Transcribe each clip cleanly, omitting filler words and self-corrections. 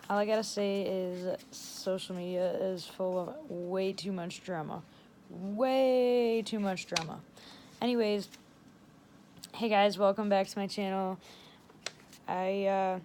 All I gotta say is social media is full of way too much drama. Way too much drama. Anyways, hey guys, welcome back to my channel. I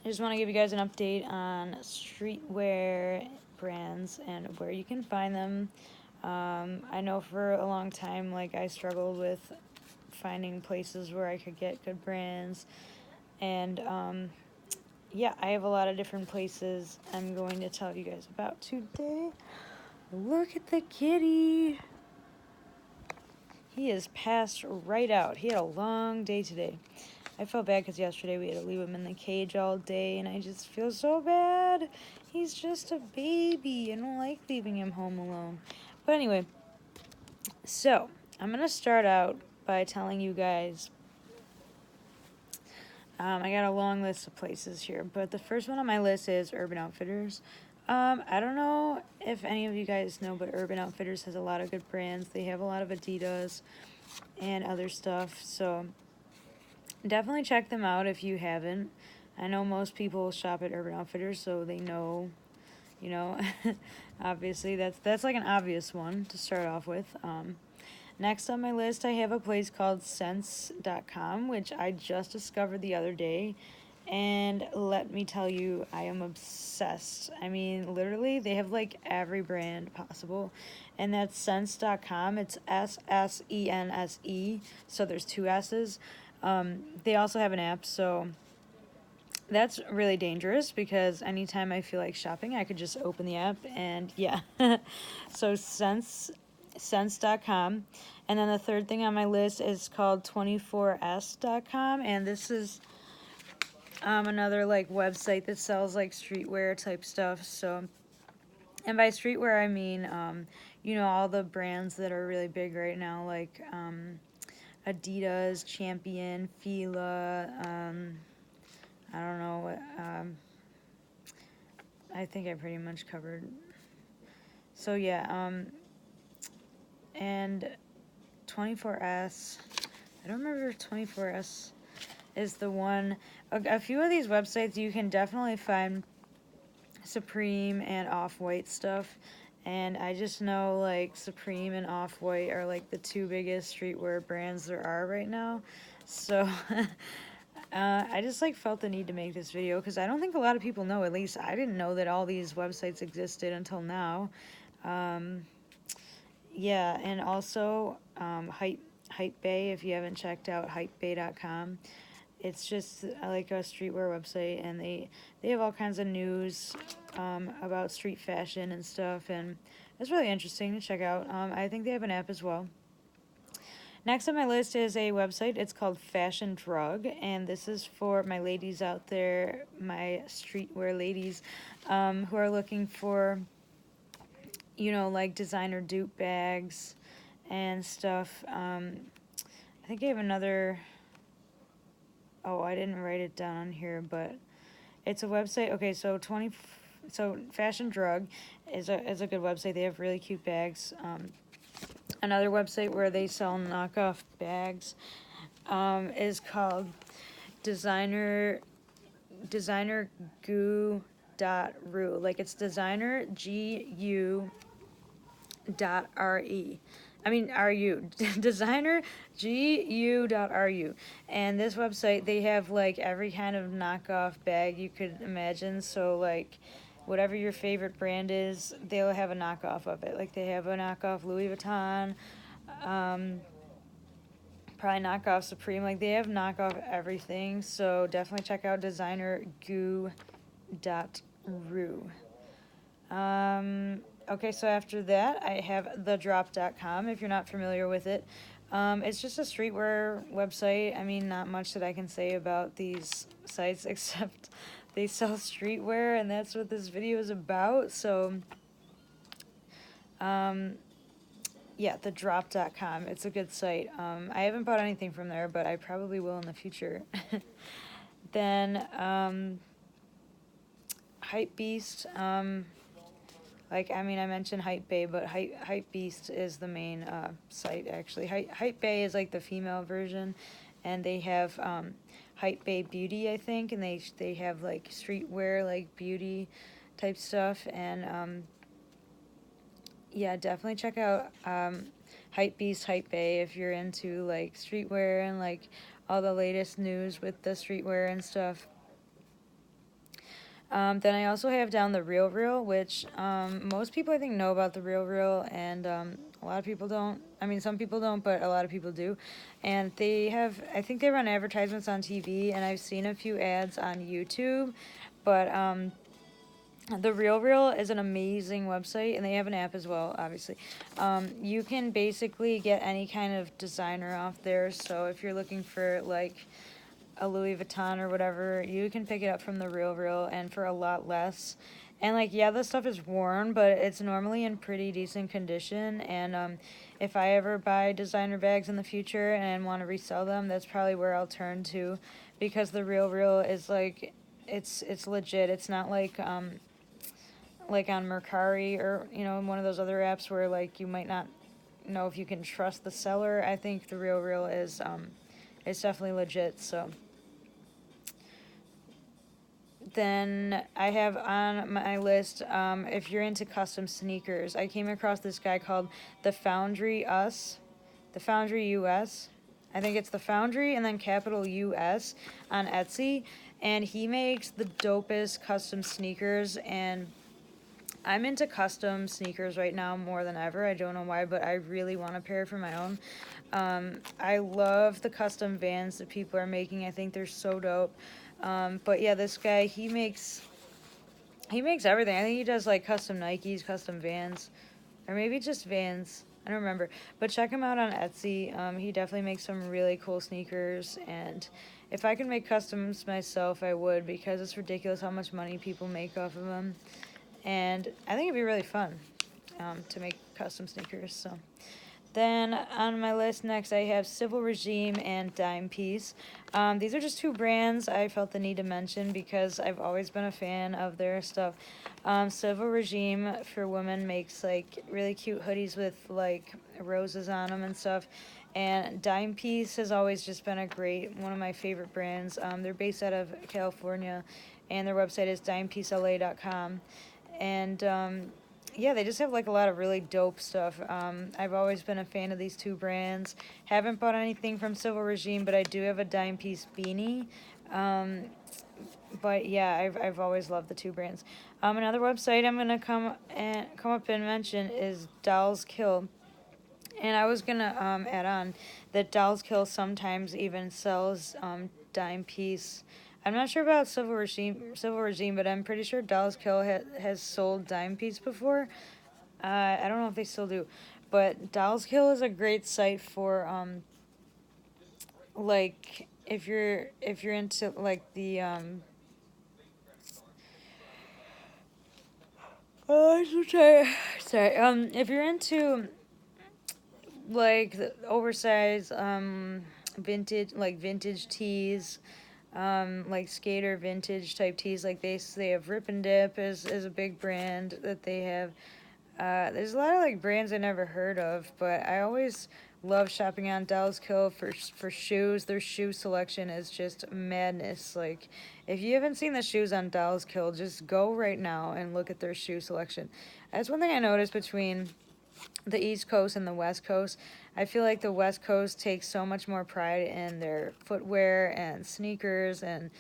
just want to give you guys an update on streetwear brands and where you can find them. I know for a long time, like, I struggled with finding places where I could get good brands, and yeah, I have a lot of different places I'm going to tell you guys about today. Look at the kitty. He is passed right out. He had a long day today. I felt bad because yesterday we had to leave him in the cage all day, and I just feel so bad. He's just a baby. I don't like leaving him home alone. But anyway, so I'm going to start out by telling you guys, I got a long list of places here, but the first one on my list is Urban Outfitters. I don't know if any of you guys know, but Urban Outfitters has a lot of good brands. They have a lot of Adidas and other stuff, so definitely check them out if you haven't. I know most people shop at Urban Outfitters, so they know, you know, obviously that's like an obvious one to start off with. Next on my list, I have a place called sense.com, which I just discovered the other day. And let me tell you, I am obsessed. I mean, literally, they have like every brand possible. And that's sense.com. It's SSENSE. So there's two S's. They also have an app. So that's really dangerous because anytime I feel like shopping, I could just open the app and yeah. So sense.com. And then the third thing on my list is called 24s.com, and this is another like website that sells like streetwear type stuff. So, and by streetwear I mean you know, all the brands that are really big right now, like Adidas, Champion, Fila, I don't know what, I think I pretty much covered. So yeah, and 24s, I don't remember if 24s is the one. A few of these websites you can definitely find Supreme and Off-White stuff, and I just know like Supreme and Off-White are like the two biggest streetwear brands there are right now. So I just like felt the need to make this video because I don't think a lot of people know. At least I didn't know that all these websites existed until now. Yeah, and also Hypebae, if you haven't checked out hypebae.com. It's just like a streetwear website, and they have all kinds of news about street fashion and stuff, and it's really interesting to check out. I think they have an app as well. Next on my list is a website. It's called Fashion Drug, and this is for my ladies out there, my streetwear ladies, who are looking for, you know, like designer dupe bags and stuff. I think I have another, oh, I didn't write it down on here, but it's a website. Okay, so Fashion Drug is a good website. They have really cute bags. Another website where they sell knockoff bags is called designergoo.ru. Like, it's designer GU.RE. I mean, RU. Designer GU.RU. And this website, they have like every kind of knockoff bag you could imagine. So like whatever your favorite brand is, they'll have a knockoff of it. Like they have a knockoff Louis Vuitton, probably knockoff Supreme. Like they have knockoff everything. So definitely check out designergoo.ru. Okay, so after that, I have thedrop.com, if you're not familiar with it. It's just a streetwear website. I mean, not much that I can say about these sites except they sell streetwear, and that's what this video is about. So, yeah, thedrop.com. It's a good site. I haven't bought anything from there, but I probably will in the future. Then, Hypebeast. Like, I mean, I mentioned Hypebae, but Hypebeast is the main site, actually. Hypebae is, like, the female version, and they have Hype Bay Beauty, I think, and they have like streetwear, like beauty type stuff, and yeah, definitely check out Hype Beast, Hype Bay if you're into like streetwear and like all the latest news with the streetwear and stuff. Then I also have down the Real Real, which most people I think know about the Real Real, and a lot of people don't. I mean, some people don't, but a lot of people do. And they have, I think they run advertisements on TV, and I've seen a few ads on YouTube, but the Real Real is an amazing website, and they have an app as well, obviously. You can basically get any kind of designer off there, so if you're looking for like a Louis Vuitton or whatever, you can pick it up from the Real Real and for a lot less. And like, yeah, the stuff is worn, but it's normally in pretty decent condition. And if I ever buy designer bags in the future and want to resell them, that's probably where I'll turn to, because the Real Real is like, it's legit. It's not like on Mercari or one of those other apps where like you might not know if you can trust the seller. I think the Real Real is it's definitely legit. So then I have on my list, if you're into custom sneakers, I came across this guy called the foundryUS. I think it's the Foundry and then capital US on Etsy, and he makes the dopest custom sneakers, and I'm into custom sneakers right now more than ever. I don't know why, but I really want a pair for my own. I love the custom Vans that people are making. I think they're so dope. But yeah, this guy, he makes everything. I think he does like custom Nikes, custom Vans, or maybe just Vans. I don't remember. But check him out on Etsy. He definitely makes some really cool sneakers, and if I could make customs myself, I would, because it's ridiculous how much money people make off of them. And I think it'd be really fun to make custom sneakers. So then on my list next, I have Civil Regime and Dimepiece. These are just two brands I felt the need to mention because I've always been a fan of their stuff. Civil Regime for women makes like really cute hoodies with like roses on them and stuff. And Dimepiece has always just been one of my favorite brands. They're based out of California, and their website is dimepiecela.com. And yeah, they just have like a lot of really dope stuff. I've always been a fan of these two brands. Haven't bought anything from Civil Regime, but I do have a Dimepiece beanie. But yeah, I've always loved the two brands. Another website I'm gonna come up and mention is Dolls Kill. And I was gonna add on that Dolls Kill sometimes even sells Dimepiece. I'm not sure about Civil Regime, but I'm pretty sure Dolls Kill has sold Dimepiece before. I don't know if they still do, but Dolls Kill is a great site for like if you're into like the oh, I'm so sorry. If you're into like the oversized vintage tees, like skater vintage type tees, like they have Rip and Dip is a big brand that they have. There's a lot of like brands I never heard of, but I always love shopping on Dolls Kill for shoes. Their shoe selection is just madness. Like, if you haven't seen the shoes on Dolls Kill, just go right now and look at their shoe selection. That's one thing I noticed between the East Coast and the West Coast. I feel like the West Coast takes so much more pride in their footwear and sneakers and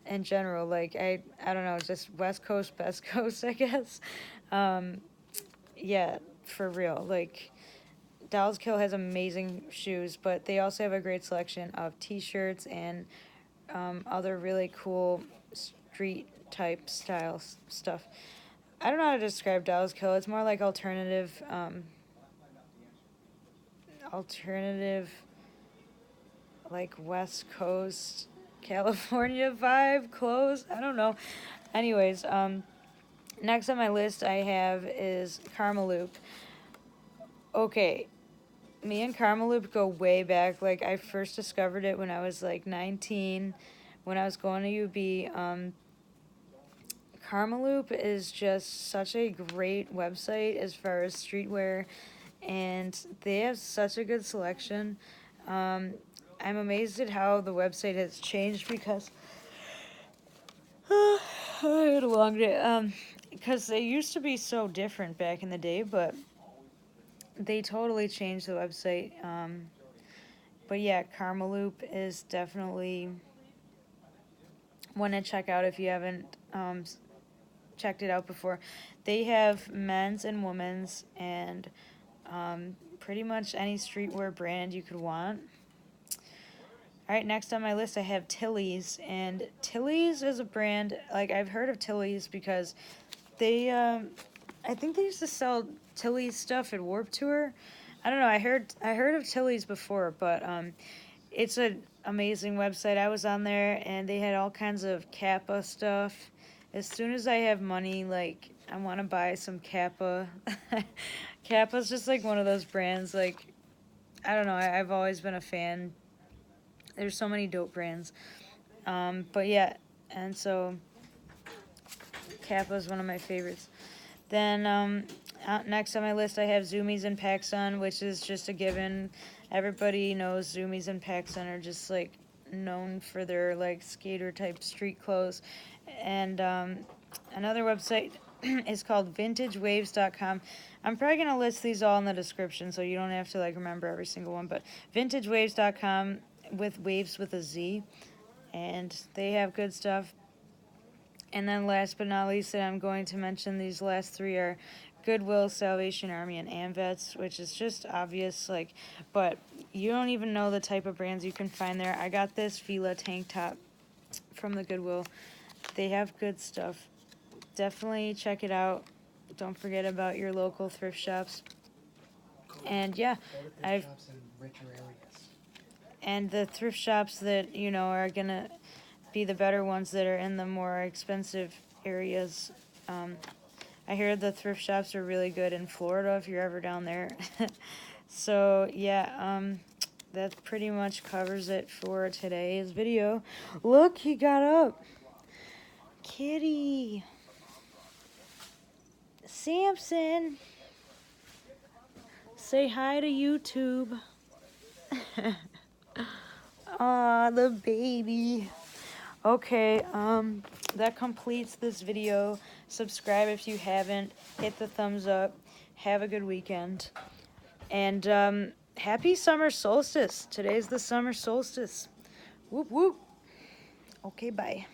in general. Like, I don't know, just West Coast, best coast, I guess. Yeah, for real. Like, Dolls Kill has amazing shoes, but they also have a great selection of t-shirts and other really cool street type style stuff. I don't know how to describe Dolls Kill. It's more like alternative like West Coast California vibe clothes. I don't know. Anyways, next on my list I have is Karmaloop. Okay, me and Karmaloop go way back. Like, I first discovered it when I was like 19, when I was going to UB. Karmaloop is just such a great website as far as streetwear, and they have such a good selection. I'm amazed at how the website has changed because I had a long day. Because they used to be so different back in the day, but they totally changed the website. But yeah, Karmaloop is definitely one to check out if you haven't checked it out before. They have men's and women's and pretty much any streetwear brand you could want. All right, next on my list I have Tillys, and Tillys is a brand, like, I've heard of Tillys because they, I think they used to sell Tillys stuff at Warped Tour. I don't know, I heard of Tillys before, but it's an amazing website. I was on there, and they had all kinds of Kappa stuff. As soon as I have money, like, I want to buy some Kappa. Kappa's just, like, one of those brands, like, I don't know, I've always been a fan. There's so many dope brands. But yeah, and so Kappa is one of my favorites. Then next on my list I have Zoomies and PacSun, which is just a given. Everybody knows Zoomies and PacSun are just like known for their like skater type street clothes. And another website is called vintagewaves.com. I'm probably going to list these all in the description so you don't have to like remember every single one, but vintagewaves.com with waves with a Z, and they have good stuff. And then last but not least that I'm going to mention, these last three are Goodwill, Salvation Army, and Amvets, which is just obvious, like, but you don't even know the type of brands you can find there. I got this Fila tank top from the Goodwill. They have good stuff. Definitely check it out. Don't forget about your local thrift shops. And yeah, and the thrift shops that, you know, are going to be the better ones that are in the more expensive areas. I hear the thrift shops are really good in Florida if you're ever down there. So, yeah, that pretty much covers it for today's video. Look, he got up. Kitty. Samson. Say hi to YouTube. Aw, the baby. Okay, that completes this video. Subscribe if you haven't. Hit the thumbs up. Have a good weekend. And happy summer solstice. Today's the summer solstice. Whoop, whoop. Okay, bye.